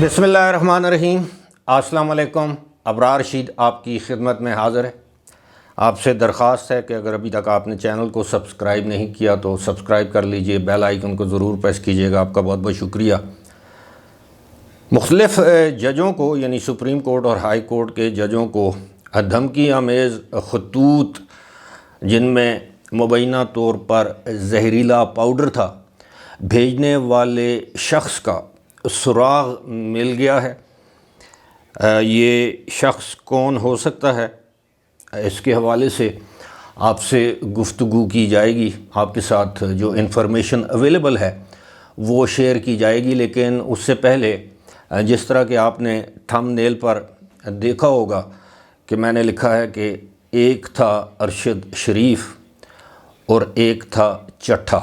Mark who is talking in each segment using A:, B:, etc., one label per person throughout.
A: بسم اللہ الرحمن الرحیم۔ السلام علیکم۔ ابرار رشید آپ کی خدمت میں حاضر ہے۔ آپ سے درخواست ہے کہ اگر ابھی تک آپ نے چینل کو سبسکرائب نہیں کیا تو سبسکرائب کر لیجئے، بیل آئیکن کو ضرور پریس کیجئے گا۔ آپ کا بہت بہت شکریہ۔ مختلف ججوں کو یعنی سپریم کورٹ اور ہائی کورٹ کے ججوں کو دھمکی آمیز خطوط جن میں مبینہ طور پر زہریلا پاؤڈر تھا بھیجنے والے شخص کا سراغ مل گیا ہے۔ یہ شخص کون ہو سکتا ہے، اس کے حوالے سے آپ سے گفتگو کی جائے گی، آپ کے ساتھ جو انفارمیشن اویلیبل ہے وہ شیئر کی جائے گی۔ لیکن اس سے پہلے جس طرح کہ آپ نے تھم نیل پر دیکھا ہوگا کہ میں نے لکھا ہے کہ ایک تھا ارشد شریف اور ایک تھا چٹھا۔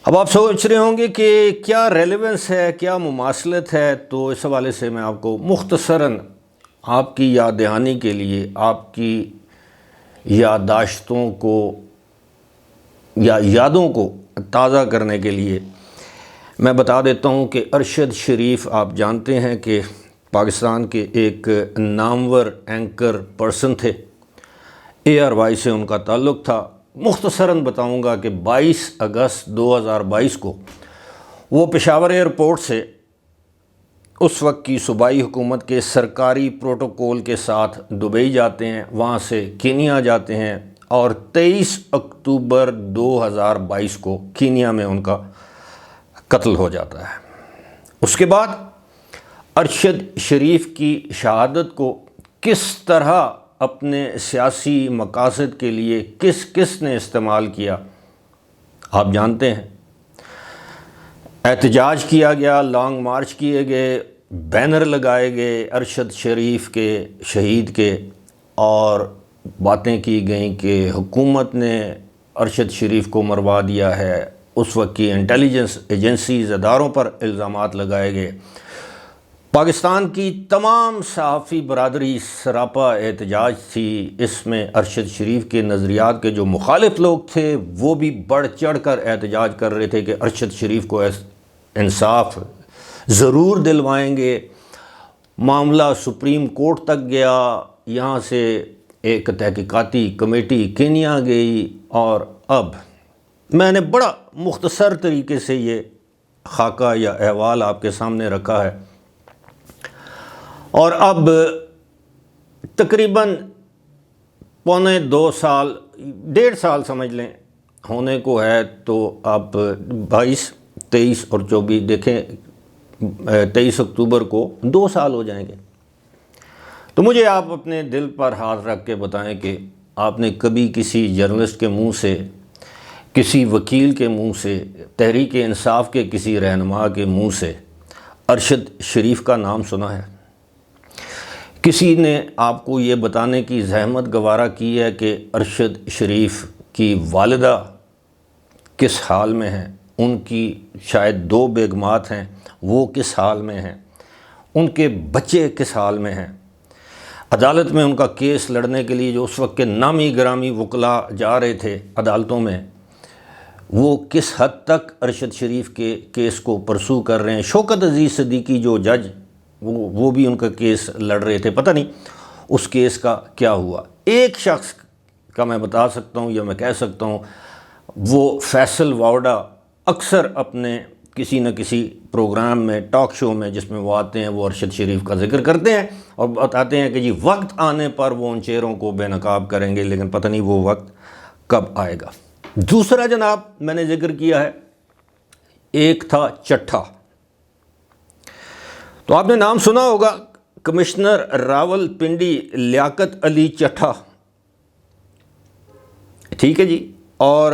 A: اب آپ سوچ رہے ہوں گے کہ کیا ریلیونس ہے، کیا مماثلت ہے، تو اس حوالے سے میں آپ کو مختصراً آپ کی یاد دہانی کے لیے، آپ کی یادداشتوں کو یا یادوں کو تازہ کرنے کے لیے میں بتا دیتا ہوں کہ ارشد شریف آپ جانتے ہیں کہ پاکستان کے ایک نامور اینکر پرسن تھے۔ ARY سے ان کا تعلق تھا۔ مختصراً بتاؤں گا کہ 22 اگست 2022 کو وہ پشاور ایئرپورٹ سے اس وقت کی صوبائی حکومت کے سرکاری پروٹوکول کے ساتھ دبئی جاتے ہیں، وہاں سے کینیا جاتے ہیں اور 23 اکتوبر 2022 کو کینیا میں ان کا قتل ہو جاتا ہے۔ اس کے بعد ارشد شریف کی شہادت کو کس طرح اپنے سیاسی مقاصد کے لیے کس نے استعمال کیا آپ جانتے ہیں۔ احتجاج کیا گیا، لانگ مارچ کیے گئے، بینر لگائے گئے ارشد شریف کے شہید کے، اور باتیں کی گئیں کہ حکومت نے ارشد شریف کو مروا دیا ہے۔ اس وقت کی انٹیلیجنس ایجنسیز، اداروں پر الزامات لگائے گئے۔ پاکستان کی تمام صحافی برادری سراپا احتجاج تھی۔ اس میں ارشد شریف کے نظریات کے جو مخالف لوگ تھے وہ بھی بڑھ چڑھ کر احتجاج کر رہے تھے کہ ارشد شریف کو انصاف ضرور دلوائیں گے۔ معاملہ سپریم کورٹ تک گیا، یہاں سے ایک تحقیقاتی کمیٹی کینیا گئی، اور اب میں نے بڑا مختصر طریقے سے یہ خاکہ یا احوال آپ کے سامنے رکھا ہے، اور اب تقریباً پونے 2 سال، 1.5 سال سمجھ لیں ہونے کو ہے۔ تو اب 22، 23 اور 24 دیکھیں، 23 اکتوبر کو 2 سال ہو جائیں گے۔ تو مجھے آپ اپنے دل پر ہاتھ رکھ کے بتائیں کہ آپ نے کبھی کسی جرنلسٹ کے منہ سے، کسی وکیل کے منہ سے، تحریک انصاف کے کسی رہنما کے منہ سے ارشد شریف کا نام سنا ہے؟ کسی نے آپ کو یہ بتانے کی زحمت گوارا کی ہے کہ ارشد شریف کی والدہ کس حال میں ہیں، ان کی شاید 2 بیگمات ہیں، وہ کس حال میں ہیں، ان کے بچے کس حال میں ہیں، عدالت میں ان کا کیس لڑنے کے لیے جو اس وقت کے نامی گرامی وکلاء جا رہے تھے عدالتوں میں، وہ کس حد تک ارشد شریف کے کیس کو پرسو کر رہے ہیں۔ شوکت عزیز صدیقی جو جج، وہ بھی ان کا کیس لڑ رہے تھے، پتہ نہیں اس کیس کا کیا ہوا۔ ایک شخص کا میں بتا سکتا ہوں یا میں کہہ سکتا ہوں، وہ فیصل واوڈا اکثر اپنے کسی نہ کسی پروگرام میں، ٹاک شو میں جس میں وہ آتے ہیں، وہ ارشد شریف کا ذکر کرتے ہیں اور بتاتے ہیں کہ جی وقت آنے پر وہ ان چہروں کو بے نقاب کریں گے، لیکن پتہ نہیں وہ وقت کب آئے گا۔ دوسرا جناب میں نے ذکر کیا ہے، ایک تھا چٹھا۔ تو آپ نے نام سنا ہوگا کمشنر راول پنڈی لیاقت علی چٹھا، ٹھیک ہے جی۔ اور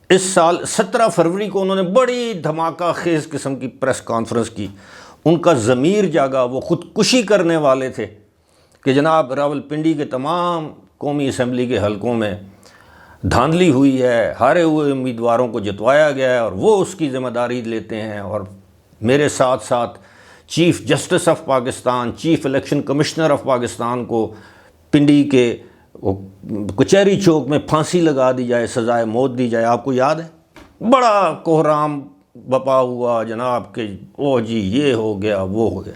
A: اس سال 17 فروری کو انہوں نے بڑی دھماکہ خیز قسم کی پریس کانفرنس کی۔ ان کا ضمیر جاگا، وہ خودکشی کرنے والے تھے کہ جناب راول پنڈی کے تمام قومی اسمبلی کے حلقوں میں دھاندلی ہوئی ہے، ہارے ہوئے امیدواروں کو جتوایا گیا ہے اور وہ اس کی ذمہ داری لیتے ہیں، اور میرے ساتھ ساتھ chief justice of Pakistan, chief election commissioner of Pakistan کو پنڈی کے کچہری چوک میں پھانسی لگا دی جائے، سزائے موت دی جائے۔ آپ کو یاد ہے بڑا کوہرام بپا ہوا جناب کہ او جی یہ ہو گیا وہ ہو گیا۔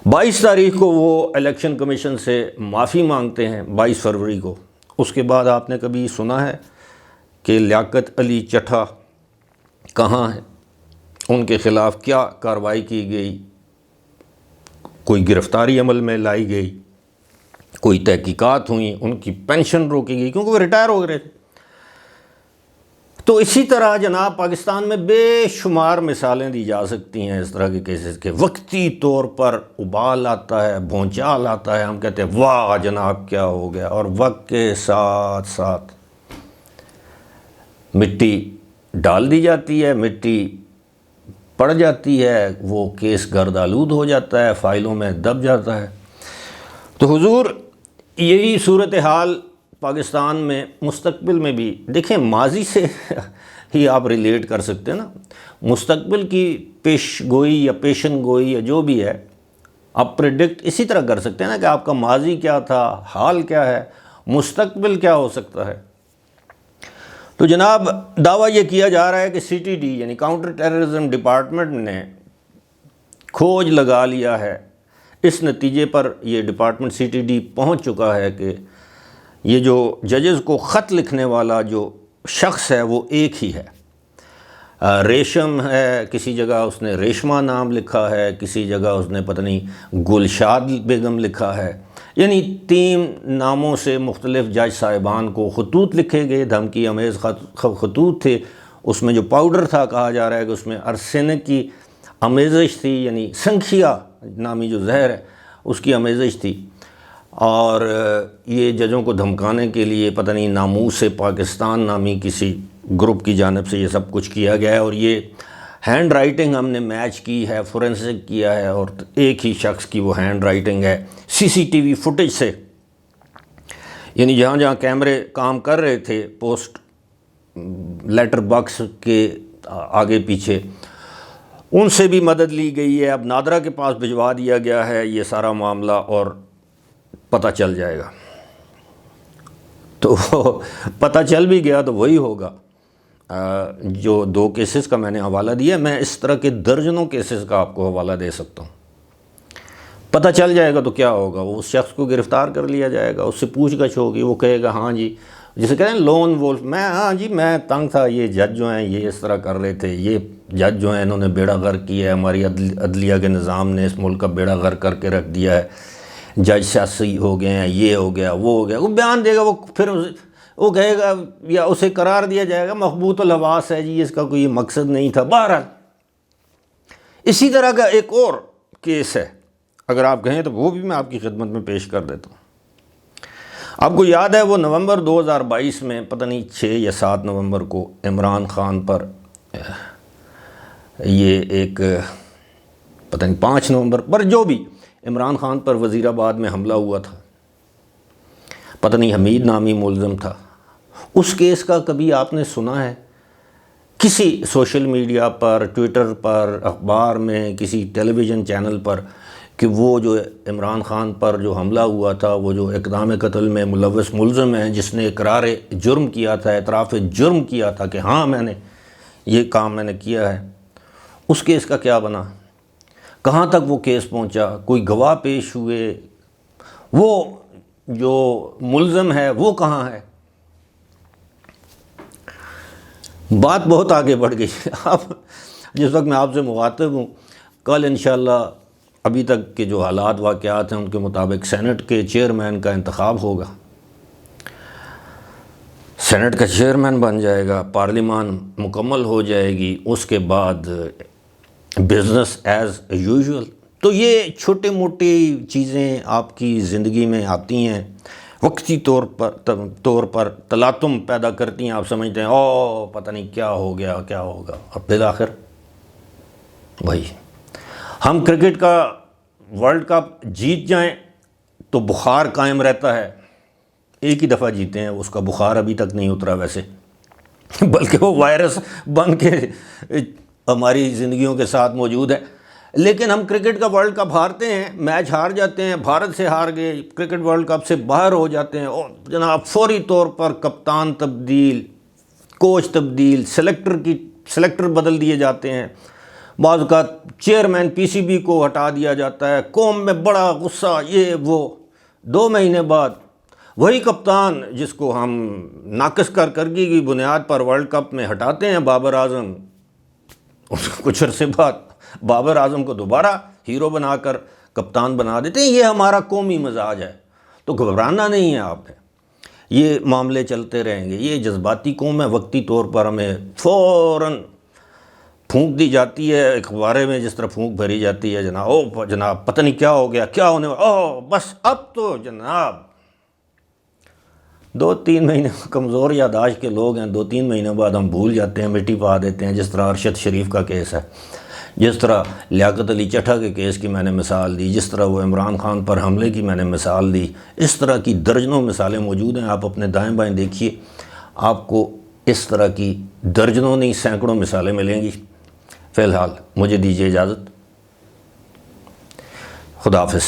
A: 22 تاریخ کو وہ الیکشن کمیشن سے معافی مانگتے ہیں، 22 فروری کو۔ اس کے بعد آپ نے کبھی سنا ہے کہ لیاقت علی چٹھا کہاں ہے، ان کے خلاف کیا کارروائی کی گئی، کوئی گرفتاری عمل میں لائی گئی، کوئی تحقیقات ہوئیں، ان کی پینشن روکی گئی کیونکہ وہ ریٹائر ہو گئے تھے؟ تو اسی طرح جناب پاکستان میں بے شمار مثالیں دی جا سکتی ہیں اس طرح کے کیسز کے۔ وقتی طور پر ابال آتا ہے، بھونچال آتا ہے، ہم کہتے ہیں واہ جناب کیا ہو گیا، اور وقت کے ساتھ ساتھ مٹی ڈال دی جاتی ہے، مٹی پڑ جاتی ہے، وہ کیس گرد آلود ہو جاتا ہے، فائلوں میں دب جاتا ہے۔ تو حضور یہی صورتحال پاکستان میں مستقبل میں بھی دیکھیں، ماضی سے ہی آپ ریلیٹ کر سکتے ہیں نا، مستقبل کی پیش گوئی یا پیشن گوئی یا جو بھی ہے آپ پریڈکٹ اسی طرح کر سکتے ہیں نا کہ آپ کا ماضی کیا تھا، حال کیا ہے، مستقبل کیا ہو سکتا ہے۔ تو جناب دعویٰ یہ کیا جا رہا ہے کہ سی ٹی ڈی یعنی کاؤنٹر ٹیررزم ڈپارٹمنٹ نے کھوج لگا لیا ہے، اس نتیجے پر یہ ڈپارٹمنٹ سی ٹی ڈی پہنچ چکا ہے کہ یہ جو ججز کو خط لکھنے والا جو شخص ہے وہ ایک ہی ہے۔ ریشم ہے، کسی جگہ اس نے ریشمہ نام لکھا ہے، کسی جگہ اس نے پتہ نہیں گلشاد بیگم لکھا ہے، یعنی 3 ناموں سے مختلف جج صاحبان کو خطوط لکھے گئے، دھمکی امیز خطوط تھے۔ اس میں جو پاؤڈر تھا کہا جا رہا ہے کہ اس میں ارسینک کی آمیزش تھی، یعنی سنکھیا نامی جو زہر ہے اس کی آمیزش تھی، اور یہ ججوں کو دھمکانے کے لیے پتہ نہیں ناموس پاکستان نامی کسی گروپ کی جانب سے یہ سب کچھ کیا گیا ہے۔ اور یہ ہینڈ رائٹنگ ہم نے میچ کی ہے، فورینسک کیا ہے، اور ایک ہی شخص کی وہ ہینڈ رائٹنگ ہے سی سی ٹی وی فوٹیج سے، یعنی جہاں جہاں کیمرے کام کر رہے تھے پوسٹ لیٹر باکس کے آگے پیچھے، ان سے بھی مدد لی گئی ہے۔ اب نادرا کے پاس بھجوا دیا گیا ہے یہ سارا معاملہ، اور پتہ چل جائے گا۔ تو پتہ چل بھی گیا تو وہی ہوگا جو 2 کیسز کا میں نے حوالہ دیا، میں اس طرح کے درجنوں کیسز کا آپ کو حوالہ دے سکتا ہوں۔ پتہ چل جائے گا تو کیا ہوگا، وہ اس شخص کو گرفتار کر لیا جائے گا، اس سے پوچھ گچھ ہوگی، وہ کہے گا ہاں جی، جسے کہتے ہیں لون وولف، ہاں جی میں تنگ تھا، یہ جج جو ہیں یہ اس طرح کر رہے تھے، یہ جج جو ہیں انہوں نے بیڑا غرق کیا ہے، ہماری عدلیہ کے نظام نے اس ملک کا بیڑا غرق کر کے رکھ دیا ہے، جج سیاسی ہو گئے ہیں، یہ ہو گیا وہ ہو گیا، وہ بیان دے گا، وہ پھر وہ کہے گا یا اسے قرار دیا جائے گا مخبوط الحواس ہے جی، اس کا کوئی مقصد نہیں تھا۔ بہرحال اسی طرح کا ایک اور کیس ہے، اگر آپ کہیں تو وہ بھی میں آپ کی خدمت میں پیش کر دیتا ہوں۔ آپ کو یاد ہے وہ نومبر 2022 میں پتہ نہیں 6 یا 7 نومبر کو عمران خان پر یہ ایک پتہ نہیں 5 نومبر پر جو بھی عمران خان پر وزیر آباد میں حملہ ہوا تھا، پتہ نہیں حمید نامی ملزم تھا، اس کیس کا کبھی آپ نے سنا ہے کسی سوشل میڈیا پر، ٹویٹر پر، اخبار میں، کسی ٹیلی ویژن چینل پر کہ وہ جو عمران خان پر جو حملہ ہوا تھا، وہ جو اقدام قتل میں ملوث ملزم ہے، جس نے اقرار جرم کیا تھا، اعتراف جرم کیا تھا کہ ہاں میں نے یہ کام میں نے کیا ہے، اس کیس کا کیا بنا؟ کہاں تک وہ کیس پہنچا؟ کوئی گواہ پیش ہوئے؟ وہ جو ملزم ہے وہ کہاں ہے؟ بات بہت آگے بڑھ گئی۔ اب جس وقت میں آپ سے مخاطب ہوں، کل انشاءاللہ ابھی تک کے جو حالات واقعات ہیں ان کے مطابق سینٹ کے چیئرمین کا انتخاب ہوگا، سینٹ کا چیئرمین بن جائے گا، پارلیمان مکمل ہو جائے گی، اس کے بعد بزنس ایز یوزول۔ تو یہ چھوٹے موٹی چیزیں آپ کی زندگی میں آتی ہیں، وقتی طور پر تلاطم پیدا کرتی ہیں، آپ سمجھتے ہیں او پتہ نہیں کیا ہو گیا کیا ہوگا، اور بالآخر وہی ہم کرکٹ کا ورلڈ کپ جیت جائیں تو بخار قائم رہتا ہے، ایک ہی دفعہ جیتے ہیں، اس کا بخار ابھی تک نہیں اترا ویسے، بلکہ وہ وائرس بن کے ہماری زندگیوں کے ساتھ موجود ہے۔ لیکن ہم کرکٹ کا ورلڈ کپ ہارتے ہیں، میچ ہار جاتے ہیں، بھارت سے ہار گئے، کرکٹ ورلڈ کپ سے باہر ہو جاتے ہیں، اور جناب فوری طور پر کپتان تبدیل، کوچ تبدیل، سلیکٹر کی سلیکٹر بدل دیے جاتے ہیں، بعض اوقات چیئرمین پی سی بی کو ہٹا دیا جاتا ہے، قوم میں بڑا غصہ، یہ وہ۔ 2 مہینے بعد وہی کپتان جس کو ہم ناقص کارکردگی کی بنیاد پر ورلڈ کپ میں ہٹاتے ہیں، بابر اعظم، کچھ عرصے بعد بابر اعظم کو دوبارہ ہیرو بنا کر کپتان بنا دیتے ہیں۔ یہ ہمارا قومی مزاج ہے، تو گھبرانا نہیں ہے آپ نے، یہ معاملے چلتے رہیں گے۔ یہ جذباتی قوم ہے، وقتی طور پر ہمیں فوراً پھونک دی جاتی ہے اخبارے میں، جس طرح پھونک بھری جاتی ہے، جناب او جناب پتہ نہیں کیا ہو گیا، کیا ہونے والا، او بس اب تو جناب 2-3 مہینے کمزور یاداشت کے لوگ ہیں، 2-3 مہینے بعد ہم بھول جاتے ہیں، مٹی پا دیتے ہیں، جس طرح ارشد شریف کا کیس ہے، جس طرح لیاقت علی چٹھا کے کیس کی میں نے مثال دی، جس طرح وہ عمران خان پر حملے کی میں نے مثال دی، اس طرح کی درجنوں مثالیں موجود ہیں۔ آپ اپنے دائیں بائیں دیکھیے، آپ کو اس طرح کی درجنوں نہیں سینکڑوں مثالیں ملیں گی۔ فی الحال مجھے دیجیے اجازت، خدا حافظ۔